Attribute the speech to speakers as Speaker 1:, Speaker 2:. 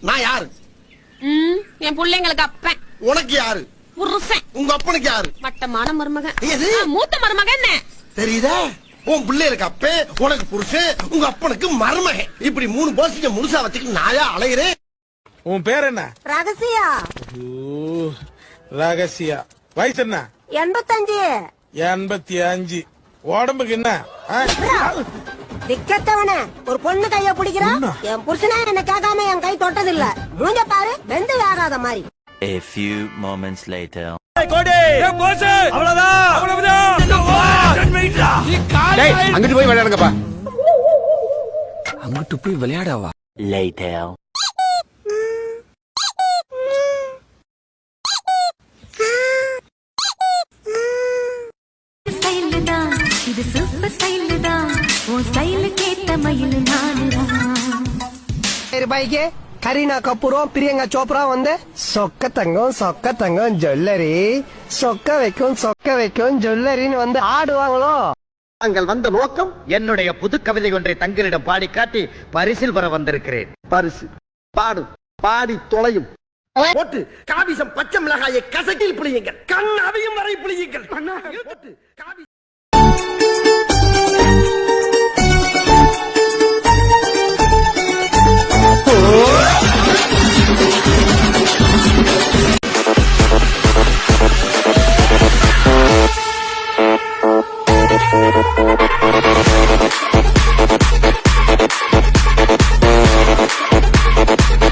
Speaker 1: நான் யாரு?
Speaker 2: என் பிள்ளைங்களுக்கு அப்பன்.
Speaker 1: உனக்கு யாரு?
Speaker 2: புருஷன்.
Speaker 1: உங்க அப்பனுக்கு யாரு?
Speaker 2: மட்டமான மருமகன்.
Speaker 1: எது?
Speaker 2: மூத்த மருமகன் என்ன
Speaker 1: தெரியுதா? உன் பிள்ளைகளுக்கு அப்பே, உனக்கு புருஷன், உங்க அப்பனுக்கு மருமகன். இப்படி 3 போசிக்க முழுசா வச்சுக்கிட்டு நாயா அலைகிறேன்.
Speaker 3: உன் பேர் என்ன?
Speaker 4: ரகசியா.
Speaker 3: ரகசியா. வயசு என்ன?
Speaker 4: 85.
Speaker 3: 85. உடம்புக்கு என்ன?
Speaker 4: திக்கத்தவன ஒரு பொண்ணு கைய பிடிக்கிறான். என் புருஷனா என்ன கேட்காம என் கை தொட்டது இல்ல. மூஞ்ச பாரு, வெந்து வேறாத மாதிரி.
Speaker 5: A few moments later.
Speaker 6: அங்கிட்டு போய் விளையாடுங்கப்பா.
Speaker 7: அங்கிட்டு போய் விளையாடவா?
Speaker 5: Later.
Speaker 8: இது சூப்பர் ஸ்டைல் தான். உன் ஸ்டைலுக்கு ஏத்த மயில் நானுதான்.
Speaker 9: ரூபாய்க்கு கரீனா கபூரும் பிரியங்கா சோப்ரா வந்து சொக்க தங்கம் ஜுவல்லரி, சொக்க வைக்கும் ஜுவல்லரின்னு வந்து ஆடுவாங்களோ.
Speaker 6: தாங்கள் வந்த நோக்கம் என்னுடைய புது கவிதை ஒன்றை தங்களிடம் பாடி காட்டி பரிசில் பெற வந்திருக்கிறேன்.
Speaker 1: பரிசு பாடு, பாடி தொலையும். போட்டு காவிசம் பச்சை மிளகாயை கசக்கில் பிழியுங்கள், கண் அவையும் வரை பிழியுங்கள். போட்டு காவி